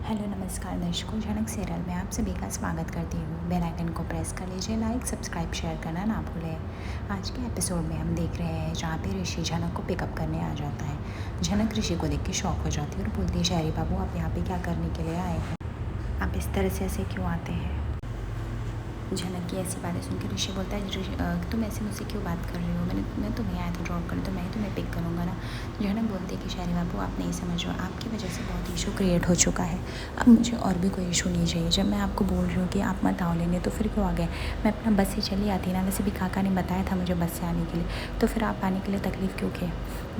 Hello नमस्कार दर्शकों, झनक सीरियल में आप सभी का स्वागत करती हूँ। बेल आइकन को प्रेस कर लीजिए, लाइक सब्सक्राइब शेयर करना ना भूलें। आज के एपिसोड में हम देख रहे हैं जहाँ पे ऋषि झनक को पिकअप करने आ जाता है। झनक ऋषि को देख के शॉक हो जाती है और बोलती है, शहरी बाबू आप यहाँ पे क्या करने के लिए आए हैं? आप इस तरह से ऐसे क्यों आते हैं? झनक की ऐसी बातें सुन के ऋषि बोलता है, तुम ऐसे मुझसे क्यों बात कर रहे हो? मैं तुम्हें आया था ड्रॉप करने, तो मैं ही तुम्हें पिक करूँगा ना। झनक बोलती है कि शहरी बाबू आप नहीं समझ रहे हो, आपकी वजह से बहुत इशू क्रिएट हो चुका है। अब मुझे और भी कोई इशू नहीं चाहिए। जब मैं आपको बोल रही हूँ कि आप मत आओ लेने, तो फिर क्यों आ गए? मैं अपना बस से चली आती ना। वैसे भी काका ने बताया था मुझे बस से आने के लिए, तो फिर आप आने के लिए तकलीफ़ क्यों किए?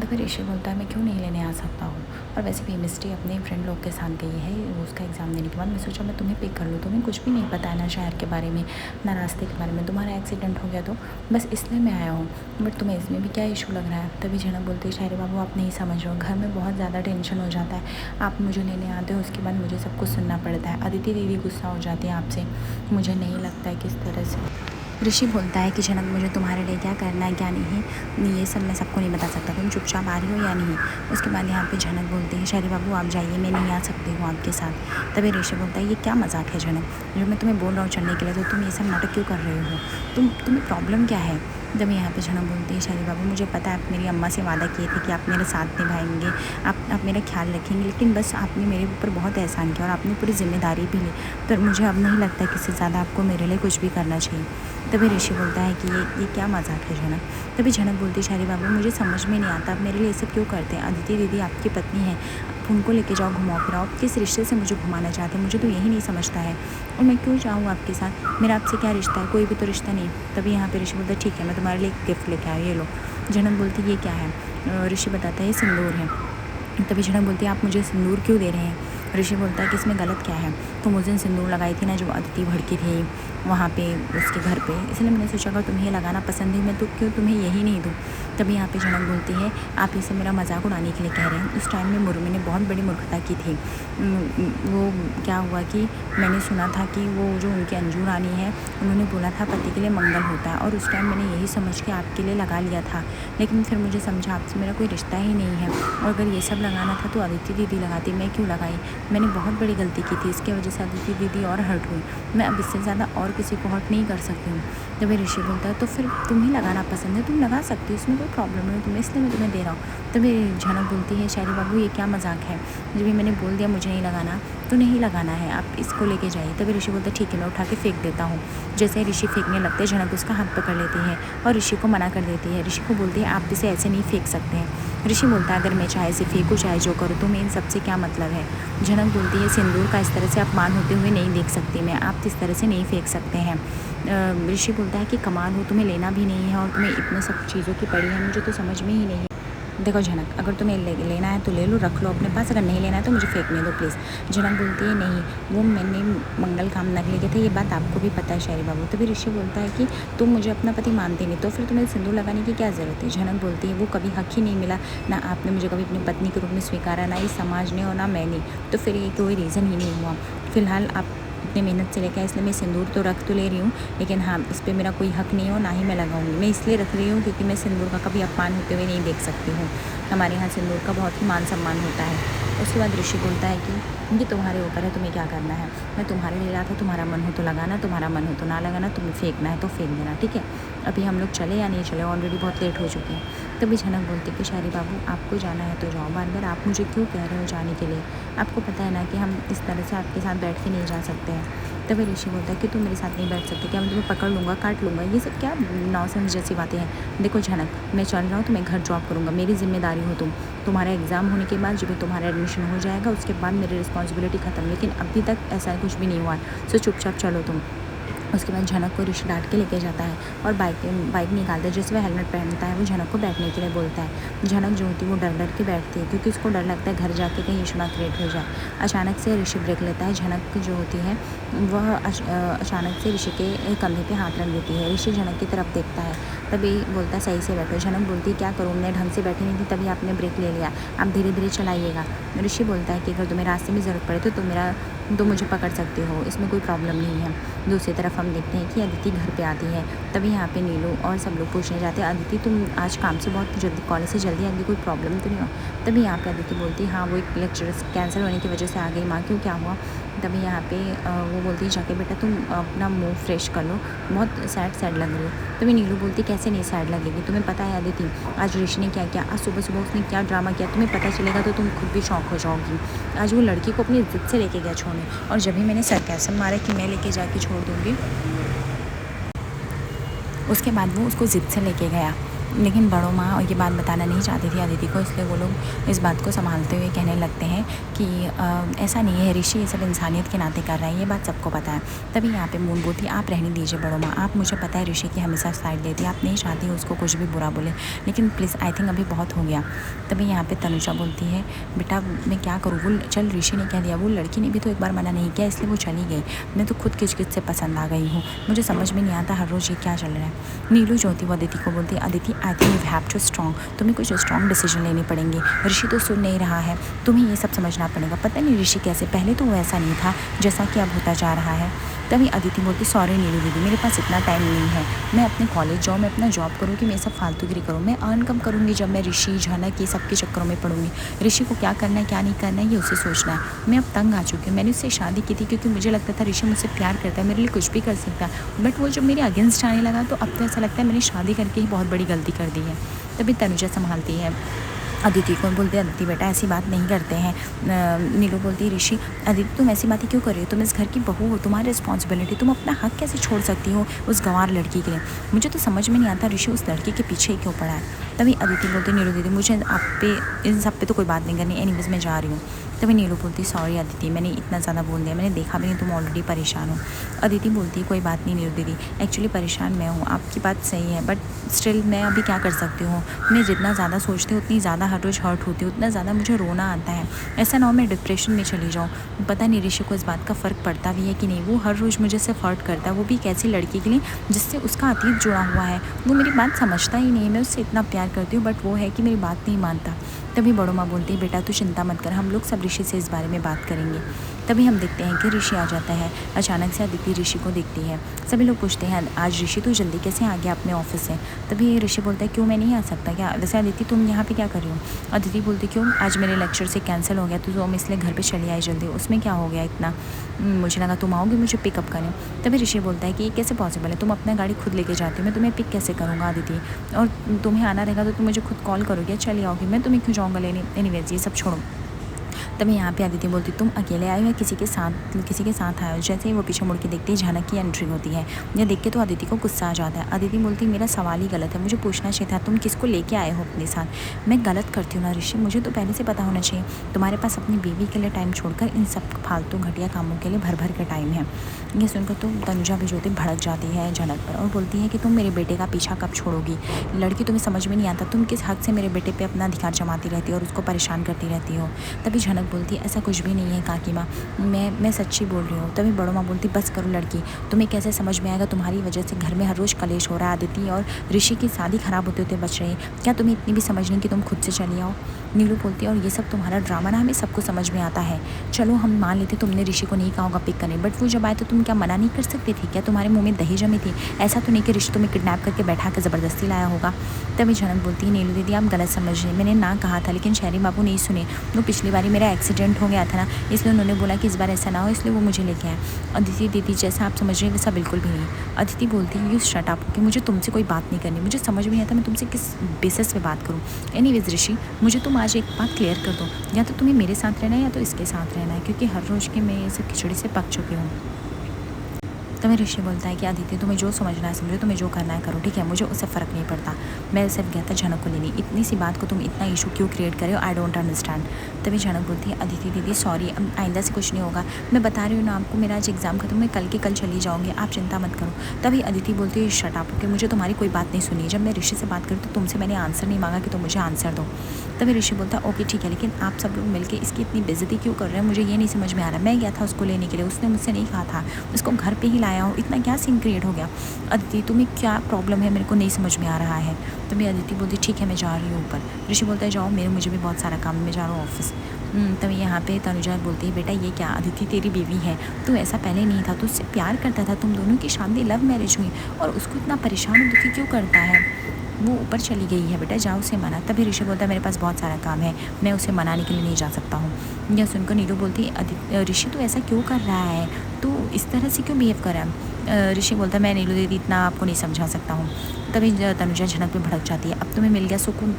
तो फिर ऋषि बोलता है, मैं क्यों नहीं लेने आ सकता हूँ? और वैसे भी मिस्टी अपने फ्रेंड लोग के साथ गई है उसका एग्ज़ाम देने के बाद। मैं सोचा मैं तुम्हें पिक कर लूँ। तुम्हें कुछ भी नहीं पता है ना शहर के बारे में, ना रास्ते के बारे में। तुम्हारा एक्सीडेंट हो गया तो बस इसलिए मैं आया हूँ, बट तुम्हें इसमें भी क्या इशू लग रहा है? तभी झनक बोलती है, शहरी बाबू आप नहीं समझ रहे हो, घर में बहुत ज़्यादा टेंशन हो जाता है। आप मुझे लेने आते हो, उसके बाद मुझे सब कुछ सुनना पड़ता है। अदिति दीदी गुस्सा हो जाती है आपसे। मुझे नहीं लगता है किस तरह से। ऋषि बोलता है कि झनक मुझे तुम्हारे लिए क्या करना है क्या नहीं, ये सब मैं सबको नहीं बता सकता। तुम चुपचाप आ रही हो या नहीं? उसके बाद यहाँ पे झनक बोलती है, शहरी बाबू आप जाइए, मैं नहीं आ सकती हूँ आपके साथ। तभी ऋषि बोलता है, ये क्या मजाक है झनक? जो मैं तुम्हें बोल रहा हूँ चलने के लिए, तो तुम ये सब नाटक क्यों कर रहे हो? तुम्हें प्रॉब्लम क्या है? जब यहाँ पे झनक बोलती है, शहरी बाबू मुझे पता है आप मेरी अम्मा से वादा किए थे कि आप मेरे साथ निभाएंगे, आप मेरा ख्याल रखेंगे, लेकिन बस आपने मेरे ऊपर बहुत एहसान किया और आपने पूरी जिम्मेदारी भी ली। तो मुझे अब नहीं लगता कि इससे ज़्यादा आपको मेरे लिए कुछ भी करना चाहिए। तभी ऋषि बोलता है कि ये क्या मजाक है झनक? तभी झनक बोलती है, शहरी बाबू मुझे समझ में नहीं आता आप मेरे लिए ये सब क्यों करते हैं? अदिति दीदी आपकी पत्नी है, आप उनको लेके जाओ, घुमाओ फिराओ। आप किस रिश्ते से मुझे घुमाना चाहते हैं? मुझे तो यही नहीं समझता है। और मैं क्यों जाऊँ आपके साथ? मेरा आपसे क्या रिश्ता है? कोई भी तो रिश्ता नहीं। तभी यहाँ पे ऋषि बोलता है, ठीक है मैं तुम्हारे लिए एक गिफ्ट लेके आया, ये लो। झनक बोलती है, ये क्या है? ऋषि बताता है, ये सिंदूर है। तभी झनक बोलती है, आप मुझे सिंदूर क्यों दे रहे हैं? ऋषि बोलता है कि इसमें गलत क्या है? तुम उस दिन सिंदूर लगाई थी ना जब अदिति भड़की थी वहाँ पे उसके घर पे, इसलिए मैंने सोचा अगर तुम्हें ये लगाना पसंद है मैं तो क्यों तुम्हें यही नहीं दूँ। तभी यहाँ पे झनक बोलती है, आप इसे मेरा मजाक उड़ाने के लिए कह रहे हैं। उस टाइम में मुर्मी ने बहुत बड़ी मूर्खता की थी। वो क्या हुआ कि मैंने सुना था कि वो जो उनकी अंजू रानी है, उन्होंने बोला था पति के लिए मंगल होता है, और उस टाइम मैंने यही समझ के आपके लिए लगा लिया था। लेकिन फिर मुझे समझा आपसे मेरा कोई रिश्ता ही नहीं है, और अगर ये सब लगाना था तो अदिति दीदी लगाती, मैं क्यों लगाई? मैंने बहुत बड़ी गलती की थी, इसकी वजह से अदिति दीदी और हर्ट हुई। मैं अब इससे ज़्यादा और किसी को हर्ट नहीं कर सकती हूँ। तभी ऋषि बोलता है, तो फिर तुम्हें लगाना पसंद है, तुम लगा सकती हो, इसमें कोई प्रॉब्लम नहीं तुम्हें, इसलिए मैं तुम्हें दे रहा हूँ। तभी झनक बोलती है, शहरी बाबू ये क्या मजाक है? जब मैंने बोल दिया मुझे नहीं लगाना तो नहीं लगाना है, आप इसको लेके जाइए। तभी ऋषि बोलता है, ठीक है मैं उठा के फेंक देता हूँ। जैसे ऋषि फेंकने लगते हैं, झनक उसका हाथ पकड़ लेती है और ऋषि को मना कर देती है। ऋषि को बोलती है, आप इसे ऐसे नहीं फेंक सकते हैं। ऋषि बोलता है, अगर मैं चाहे इसे फेंकूँ चाहे जो करूँ तो मैं इन सबसे क्या मतलब है? झनक बोलती है, सिंदूर का इस तरह से अपमान होते हुए नहीं देख सकती मैं, आप इस तरह से नहीं फेंक सकते हैं। ऋषि बोलता है कि कमाल हो, तुम्हें लेना भी नहीं है और तुम्हें इतने सब चीज़ों की पड़ी है, मुझे तो समझ में ही नहीं है। देखो झनक, अगर तुम्हें लेना है तो ले लो, रख लो अपने पास, अगर नहीं लेना है तो मुझे फेंकने दो प्लीज़। झनक बोलती है, नहीं वो मैंने मंगल कामना के लिए किया था, ये बात आपको भी पता है शहरी बाबू। तभी ऋषि बोलता है कि तुम मुझे अपना पति मानते नहीं तो फिर तुम्हें सिंदूर लगाने की क्या ज़रूरत है? झनक बोलती है, वो कभी हक ही नहीं मिला, ना आपने मुझे कभी अपनी पत्नी के रूप में स्वीकारा, ना इस समाज ने और ना मैंने, तो फिर ये कोई रीज़न ही नहीं हुआ। फिलहाल आप इतने मेहनत से लेकर, इसलिए मैं सिंदूर तो रख तो ले रही हूँ, लेकिन हाँ इस पर मेरा कोई हक नहीं हो, ना ही मैं लगाऊंगी। मैं इसलिए रख रही हूँ क्योंकि मैं सिंदूर का कभी अपमान होते हुए नहीं देख सकती हूँ। हमारे यहाँ सिंदूर का बहुत ही मान सम्मान होता है। उसके बाद ऋषि बोलता है कि ये तुम्हारे ऊपर है, तुम्हें क्या करना है? मैं तुम्हारे लिए रहा था, तुम्हारा मन हो तो लगाना, तुम्हारा मन हो तो ना लगाना, तुम्हें फेंकना है तो फेंक देना, ठीक है? अभी हम लोग चले या नहीं चले? ऑलरेडी बहुत लेट हो चुके हैं। तभी झनक बोलती कि शहरी बाबू आपको जाना है तो जाओ, बार बार आप मुझे क्यों कह रहे हो जाने के लिए? आपको पता है ना कि हम इस तरह से आपके साथ बैठ के नहीं जा सकते हैं। तभी ऋषि बोलता है कि तुम मेरे साथ नहीं बैठ सकते क्या? मैं तुम्हें पकड़ लूँगा, काट लूँगा, ये सब क्या नॉनसेंस जैसी बातें हैं? देखो झनक, मैं चल रहा हूँ तो मैं घर जॉब करूँगा, मेरी जिम्मेदारी हो तुम। तुम्हारा एग्ज़ाम होने के बाद जब भी तुम्हारा एडमिशन हो जाएगा उसके बाद मेरी रिस्पॉन्सिबिलिटी ख़त्म, लेकिन अभी तक ऐसा कुछ भी नहीं हुआ है, सो चुपचाप चलो तुम। उसके बाद झनक को ऋषि डांट के लेके जाता है और बाइक निकालता है, जिस वह हेलमेट पहनता है वो झनक को बैठने के लिए बोलता है। झनक जो होती है वो डर डर के बैठती है क्योंकि उसको डर लगता है घर जाके कहीं इशू ना क्रिएट हो जाए। अचानक से ऋषि ब्रेक लेता है, झनक जो होती है वह अचानक से ऋषि के कंधे पे हाथ रख देती है। ऋषि झनक की तरफ देखता है, तभी बोलता है सही से बैठो। झनक बोलती है क्या करूँ, मैं ढंग से बैठी नहीं थी तभी आपने ब्रेक ले लिया, आप धीरे धीरे चलाइएगा। ऋषि बोलता है कि अगर तुम्हें रास्ते में ज़रूरत पड़े तो मेरा तो मुझे पकड़ सकते हो, इसमें कोई प्रॉब्लम नहीं है। दूसरी तरफ हम देखते हैं कि अदिति घर पे आती है। तभी यहाँ पे नीलू और सब लोग पूछने जाते हैं, अदिति तुम आज काम से बहुत जल्दी, कॉलेज से जल्दी आ गई, कोई प्रॉब्लम तो नहीं हो? तभी यहाँ पे अदिति बोलती है, हाँ वो एक लेक्चर कैंसिल होने की वजह से आ गई। माँ क्यों, क्या हुआ? तभी यहाँ पे वो बोलती है, जाके बेटा तुम अपना मुंह फ्रेश कर लो, बहुत सैड सैड लग रही हो। तभी नीलू बोलती, कैसे नहीं सैड लगेगी? तुम्हें पता है अदिति आज ऋषि ने क्या किया, आज सुबह सुबह उसने क्या ड्रामा किया, तुम्हें पता चलेगा तो तुम खुद भी शॉक हो जाओगी। आज वो लड़की को अपनी जिद से लेके गया छोड़ने, और जब भी मैंने सरकैसम मारा कि मैं लेके जाके छोड़ दूँगी, उसके बाद वो उसको ज़िद से लेके गया। लेकिन बड़ों माँ और ये बात बताना नहीं चाहती थी अदिति को, इसलिए वो लोग इस बात को संभालते हुए कहने लगते हैं कि ऐसा नहीं है, ऋषि ये सब इंसानियत के नाते कर रहा है, ये बात सबको पता है। तभी यहाँ पे मून बोलती, आप रहने दीजिए बड़ों माँ, आप, मुझे पता है ऋषि की हमेशा साइड लेती है, आप नहीं चाहती उसको कुछ भी बुरा बोले, लेकिन प्लीज़ आई थिंक अभी बहुत हो गया। तभी यहाँ पर तनुजा बोलती है, बेटा मैं क्या करूँ, वो चल ऋषि ने कह दिया, वो लड़की ने भी तो एक बार मना नहीं किया, इसलिए वो चली गई, मैं तो खुद किचकिच से पसंद आ गई हूँ, मुझे समझ में नहीं आता हर रोज़ ये क्या चल रहा है। नीलू जो थी वो अदिति को बोलती, Aditi I think you have to strong, तुम्हें कुछ स्ट्रॉन्ग डिसीजन लेने पड़ेंगे, ऋषि तो सुन नहीं रहा है, तुम्हें ये सब समझना पड़ेगा। पता नहीं ऋषि कैसे, पहले तो वो ऐसा नहीं था जैसा कि अब होता जा रहा है। तभी अदिति बोलती, सॉरी नीलू दीदी, मेरे पास इतना टाइम नहीं है, मैं अपने कॉलेज जाऊँ, मैं अपना जॉब करूँ कि मैं सब फालतूगिरी करूँ, मैं अर्न कम करूँगी जब मैं ऋषि झनक ये सब के चक्करों में पढ़ूंगी। ऋषि को क्या करना है क्या नहीं करना है ये उसे सोचना है। मैं अब तंग आ चुकी हूँ, मैंने उससे शादी की थी क्योंकि मुझे लगता था ऋषि मुझसे प्यार करता है, मेरे लिए कुछ भी कर सकता है, बट वो जब मेरे अगेंस्ट आने लगा तो अब तो ऐसा लगता है मैंने शादी करके ही बहुत बड़ी गलती कर दी है। तभी तनुजा संभालती है अदिति को, बोलते अदिति बेटा ऐसी बात नहीं करते हैं। नीलू बोलती, ऋषि अदिति तुम ऐसी बातें क्यों कर रही हो, तुम इस घर की बहू हो, तुम्हारी रिस्पॉन्सिबिलिटी, तुम अपना हक कैसे छोड़ सकती हो उस गंवार लड़की के लिए? मुझे तो समझ में नहीं आता ऋषि उस लड़की के पीछे ही क्यों पड़ा है। तभी अदिति बोलती, नीलू दीदी मुझे आप पे इन सब पे तो कोई बात नहीं करनी, एनीवेज मैं जा रही हूँ। तभी नीलू बोलती, सॉरी अदिति मैंने इतना ज़्यादा बोल दिया, मैंने देखा भी नहीं तुम ऑलरेडी परेशान हो। अदिति बोलती, कोई बात नहीं नीलू दीदी, एक्चुअली परेशान मैं हूँ, आपकी बात सही है, बट स्टिल मैं अभी क्या कर सकती हूँ, मैं जितना ज़्यादा सोचती हूँ उतनी ज़्यादा हर रोज़ हर्ट होती हूँ, उतना ज़्यादा मुझे रोना आता है। ऐसा ना हो मैं डिप्रेशन में चली जाऊँ। पता नहीं ऋषि को इस बात का फ़र्क पड़ता भी है कि नहीं, वो हर रोज़ मुझे सिर्फ हर्ट करता है, वो भी एक ऐसी लड़की के लिए जिससे उसका अतीत जुड़ा हुआ है। वो मेरी बात समझता ही नहीं, मैं उससे इतना प्यार करती हूँ बट वो है कि मेरी बात नहीं मानता। तभी बड़ो माँ बोलती है, बेटा तू चिंता मत कर, हम लोग सब ऋषि से इस बारे में बात करेंगे। तभी हम देखते हैं कि ऋषि आ जाता है। अचानक से अदिति ऋषि को देखती है। सभी लोग पूछते हैं, आज ऋषि तू जल्दी कैसे आ गया अपने ऑफिस से? तभी ऋषि बोलता है, क्यों मैं नहीं आ सकता क्या? वैसे अदिति तुम यहाँ पे क्या कर रही हो? अदिति बोलती, क्यों आज मेरे लेक्चर से कैंसिल हो गया तो हम इसलिए घर पर चली आई जल्दी, उसमें क्या हो गया इतना? मुझे लगा तुम आओगे मुझे पिकअप करने। तभी ऋषि बोलता है कि ये कैसे पॉसिबल है, तुम अपना गाड़ी खुद लेके जाती हो, मैं तुम्हें पिक कैसे करूँगा अदिति? और तुम्हें आना रहेगा तो तुम मुझे खुद कॉल करोगे, चली आओगी, मैं तुम्हें क्यों जाऊँगा लेने? एनीवेज ये सब छोड़ो। तभी यहाँ पे अदिति बोलती, तुम अकेले आए हो या किसी के साथ आए हो? जैसे ही वो पीछे मुड़ के देखती है, झनक की एंट्री होती है। यह देख के तो अदिति को गुस्सा आ जाता है। अदिति बोलती, मेरा सवाल ही गलत है, मुझे पूछना चाहिए था तुम किसको लेके आए हो अपने साथ? मैं गलत करती हूँ ना ऋषि, मुझे तो पहले से पता होना चाहिए। तुम्हारे पास अपनी बीवी के लिए टाइम छोड़कर इन सब फालतू घटिया कामों के लिए भर के टाइम है। ये सुनकर तो तनुजा भी ज्योति भड़क जाती है झनक पर और बोलती है कि तुम मेरे बेटे का पीछा कब छोड़ोगी? लड़की तुम्हें समझ में नहीं आता, तुम किस हक से मेरे बेटे पे अपना अधिकार जमाती रहती हो और उसको परेशान करती रहती हो? तभी झनक बोलती है, ऐसा कुछ भी नहीं है काकी माँ, मैं सच्ची बोल रही हूँ। तभी बड़ो माँ बोलती, बस करो लड़की, तुम्हें कैसे समझ में आएगा, तुम्हारी वजह से घर में हर रोज़ कलेश हो रहा है, अदिति और ऋषि की शादी खराब होते होते बच रही है, क्या तुम्हें इतनी भी समझ नहीं कि तुम खुद से चली आओ? नीलू बोलती है, और ये सब तुम्हारा ड्रामा ना हमें सबको समझ में आता है। चलो हम मान लेते तुमने ऋषि को नहीं कहा होगा पिक करने, बट वो जब आए तो तुम क्या मना नहीं कर सकती थी? क्या तुम्हारे मुंह में दही जमी थी? ऐसा तो नहीं कि ऋषि तुम्हें किडनैप करके बैठा कर ज़बरदस्ती लाया होगा। तभी झनक बोलती है, नीलू दीदी आप गलत समझ रही, मैंने ना कहा था, लेकिन शहरी बाबू नहीं सुने। वो पिछली बारी मेरा एक्सीडेंट हो गया था ना, इसलिए उन्होंने बोला कि इस बार ऐसा ना हो, इसलिए वो मुझे लेके आए। अदिति दीदी जैसा आप समझ रहे हैं वैसा बिल्कुल भी नहीं। अदिति बोलती है, यू शट अप, कि मुझे तुमसे कोई बात नहीं करनी, मुझे समझ में नहीं आता मैं तुमसे किस बेसिस पे बात करूँ। एनीवेज ऋषि, मुझे तुम आज एक बात क्लियर कर दो, या तो तुम्हें मेरे साथ रहना है या तो इसके साथ रहना है, क्योंकि हर रोज़ की मैं ये सब खिचड़ी से पक चुकी हूँ। तभी ऋषि बोलता है कि अदिति तुम्हें जो समझना है समझो, तुम्हें जो करना है करो, ठीक है, मुझे उससे फ़र्क नहीं पड़ता, मैं सिर्फ गया था झनक को लेनी, इतनी सी बात को तुम इतना इशू क्यों क्रिएट करे हो? I don't understand. तभी झनक बोलती है, अदिति दीदी सॉरी, आइंदा से कुछ नहीं होगा, मैं बता रही हूँ ना आपको, मेरा आज एग्जाम खत्म, मैं कल के कल चली जाऊँगी, आप चिंता मत करो। तभी अदिति बोलती है, शट अप, कि मुझे तुम्हारी कोई बात नहीं सुनी, जब मैं ऋषि से बात करूँ तो तुमसे मैंने आंसर नहीं मांगा कि तुम मुझे आंसर दो। तभी ऋषि बोलता है, ओके ठीक है, लेकिन आप सब लोग मिलकर इसकी इतनी बेइज्जती क्यों कर रहे हैं? मुझे ये नहीं समझ में आ रहा। मैं गया था उसको लेने के लिए, उसने मुझसे नहीं कहा था, उसको घर पे ही लाया हूँ, इतना क्या सीन क्रिएट हो गया? अदिति तुम्हें क्या प्रॉब्लम है, मेरे को नहीं समझ में आ रहा है। तभी अदिति बोलती, ठीक है मैं जा रही हूँ ऊपर। ऋषि बोलता है, जाओ, मुझे भी बहुत सारा काम है, मैं जा रहा हूँ ऑफिस। तभी यहाँ पे तनुजा बोलती है, बेटा ये क्या, अदिति तेरी बीवी है, तू ऐसा पहले नहीं था, तू उससे प्यार करता था, तुम दोनों की शादी लव मैरिज हुई और उसको इतना परेशान और दुखी क्यों करता है, वो ऊपर चली गई है, बेटा जाओ उसे मना। तभी ऋषि बोलता है, मेरे पास बहुत सारा काम है, मैं उसे मनाने के लिए नहीं जा सकता हूँ। यह सुनकर नीलू बोलती है, ऋषि तो ऐसा क्यों कर रहा है, तो इस तरह से क्यों बिहेव कर रहा है। ऋषि बोलता है, मैं नीलू दीदी इतना आपको नहीं समझा सकता हूँ। तभी तनुजा झनक पे भड़क जाती है, अब तुम्हें मिल गया सुकून,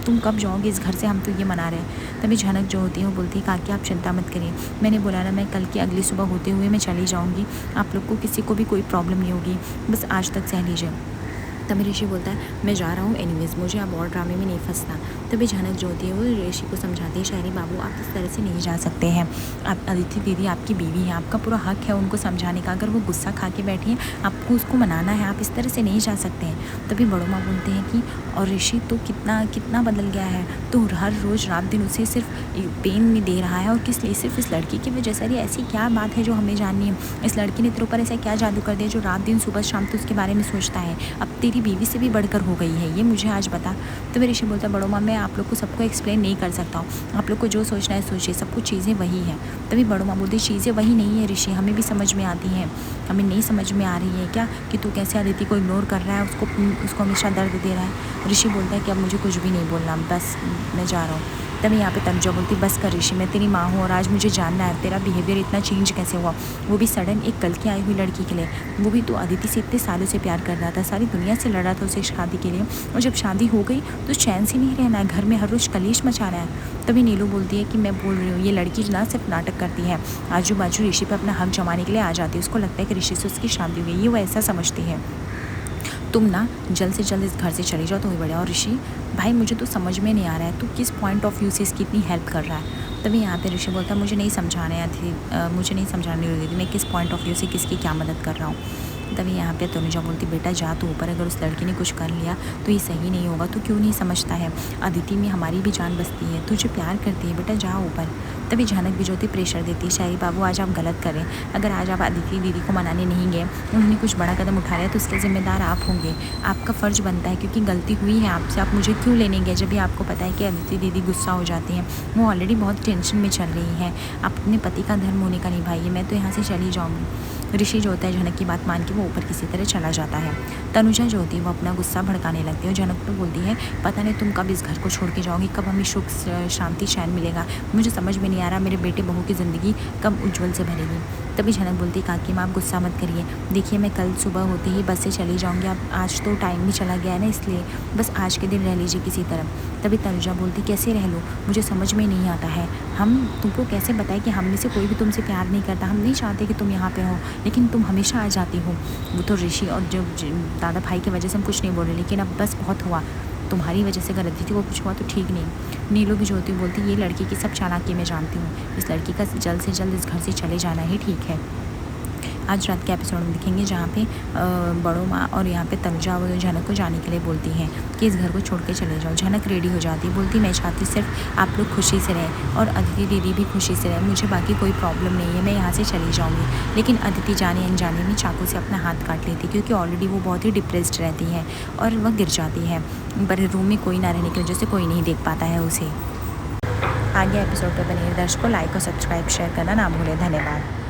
तुम कब जाओगे इस घर से, हम तो ये मना रहे हैं। तभी झनक जो होती है वो बोलती है, काकी आप चिंता मत करिए, मैंने बोला ना, मैं कल की अगली सुबह होते हुए मैं चली जाऊँगी, आप लोग को किसी को भी कोई प्रॉब्लम नहीं होगी, बस आज तक सह लीजिए। तभी ऋषि बोलता है, मैं जा रहा हूँ एनीवेज, मुझे अब और ड्रामे में नहीं फंसना। तभी झनक जो होती है वो ऋषि को समझाती है, शायरी बाबू आप इस तरह से नहीं जा सकते हैं, आप अदिति दीदी आपकी बीवी है, आपका पूरा हक है उनको समझाने का, अगर वो गुस्सा खा के बैठी है आपको उसको मनाना है, आप इस तरह से नहीं जा सकते हैं। तभी बड़ो माँ बोलते हैं कि और ऋषि तो कितना बदल गया है, तो हर रोज़ रात दिन उसे सिर्फ पेन में दे रहा है, और किस लिए, सिर्फ इस लड़की की वजह से। अरे ऐसी क्या बात है जो हमें जाननी है, इस लड़की ने तेरे ऊपर ऐसा क्या जादू कर दिया जो रात दिन सुबह शाम तो उसके बारे में सोचता है, अब तेरी बीवी से भी बढ़कर हो गई है, ये मुझे आज बता। तो मेरे ऋषि बोलता है, बड़ो माँ मैं आप लोग को सबको एक्सप्लेन नहीं कर सकता हूँ, आप लोग को जो सोचना है सोचिए, सब कुछ चीज़ें वही है। तभी बड़ो माँ बोलती, चीज़ें वही नहीं है ऋषि, हमें भी समझ में आती हैं, हमें नहीं समझ में आ रही है क्या कि तू कैसे अदिति को इग्नोर कर रहा है, उसको हमेशा दर्द दे रहा है। ऋषि बोलता है कि अब मुझे कुछ भी नहीं बोलना, बस मैं जा रहा हूँ। तभी यहाँ पे तनुजा बोलती, बस कर ऋषि, मैं तेरी माँ हूँ और आज मुझे जानना है तेरा बिहेवियर इतना चेंज कैसे हुआ, वो भी सडन एक कल की आई हुई लड़की के लिए, वो भी तो अदिति से इतने सालों से प्यार कर रहा था, सारी दुनिया से लड़ रहा था उसे शादी के लिए, और जब शादी हो गई तो चैन से नहीं रहना है, घर में हर रोज़ कलेश मचा रहा है। तभी नीलू बोलती है कि मैं बोल रही हूँ, ये लड़की ना सिर्फ नाटक करती है, आजू बाजू ऋषि पर अपना हक जमाने के लिए आ जाती है, उसको लगता है कि ऋषि से उसकी शादी हुई, ये वो ऐसा समझती है। तुम ना जल्द से जल्द इस घर से चली जाओ तो ही बढ़िया। और ऋषि भाई मुझे तो समझ में नहीं आ रहा है तू किस पॉइंट ऑफ व्यू से इसकी इतनी हेल्प कर रहा है। तभी यहाँ पे ऋषि बोलता है, मुझे नहीं समझाने थी, मुझे नहीं समझाने लगी थी मैं किस पॉइंट ऑफ व्यू से किसकी क्या मदद कर रहा हूँ। तभी यहाँ पे तनुजा बोलती, बेटा जा तू ऊपर, अगर उस लड़की ने कुछ कर लिया तो ये सही नहीं होगा, तू क्यों नहीं समझता है, अदिति में हमारी भी जान बसती है, तुझे प्यार करती है, बेटा जा ऊपर। तभी झनक भी जो होती प्रेशर देती है, शायरी बाबू आज आप गलत करें, अगर आज आप अदिति दीदी को मनाने नहीं गए, उन्होंने कुछ बड़ा कदम उठा लिया तो उसके ज़िम्मेदार आप होंगे, आपका फ़र्ज़ बनता है, क्योंकि गलती हुई है आपसे, आप मुझे क्यों लेने गए जब भी आपको पता है कि अदिति दीदी गुस्सा हो जाती हैं, वो ऑलरेडी बहुत टेंशन में चल रही है, आप अपने पति का धर्म होने का निभाइए, मैं तो यहाँ से चली जाऊँगी। ऋषि जो होता है झनक की बात मान के वो ऊपर किसी तरह चला जाता है। तनुजा जो होती है वो अपना गुस्सा भड़काने लगती है और झनक तो बोलती है, पता नहीं तुम कब इस घर को छोड़ के जाओगी, कब हमें सुख शांति चैन मिलेगा, मुझे समझ में नहीं आ रहा मेरे बेटे बहू की ज़िंदगी कब उज्जवल से भरेगी। तभी झनक बोलती है, काकी माँ आप गुस्सा मत करिए, देखिए मैं कल सुबह होते ही बस से चली जाऊँगी, अब आज तो टाइम भी चला गया है ना, इसलिए बस आज के दिन रह लीजिए किसी तरह। तभी तनुजा बोलती, कैसे रह लो, मुझे समझ में नहीं आता है, हम तुमको कैसे बताएं कि हम में से कोई भी तुमसे प्यार नहीं करता, हम नहीं चाहते कि तुम यहाँ पे हो, लेकिन तुम हमेशा आ जाती हो। वो तो ऋषि और जो दादा भाई की वजह से हम कुछ नहीं बोल रहे, लेकिन अब बस बहुत हुआ, तुम्हारी वजह से अगर अदिति को कुछ हुआ तो ठीक नहीं। नीलू भी जो होती बोलती, ये लड़की की सब चालाकी मैं जानती हूँ, इस लड़की का जल्द से जल्द इस घर से चले जाना ही ठीक है। आज रात के एपिसोड में दिखेंगे जहाँ पे बड़ो माँ और यहाँ पे तनुजा वो झनक को जाने के लिए बोलती हैं कि इस घर को छोड़ के चले जाओ। झनक रेडी हो जाती है, बोलती मैं चाहती सिर्फ आप लोग खुशी से रहें और अदिति दीदी भी खुशी से रहें, मुझे बाकी कोई प्रॉब्लम नहीं है, मैं यहाँ से चली जाऊँगी। लेकिन अदिति जाने अनजाने में चाकू से अपना हाथ काट लेती, क्योंकि ऑलरेडी वो बहुत ही डिप्रेस्ड रहती है और वह गिर जाती है, पर रूम में कोई ना रहने की वजह से कोई नहीं देख पाता है उसे। आगे एपिसोड पर बने दर्शकों लाइक और सब्सक्राइब शेयर करना ना भूलें। धन्यवाद।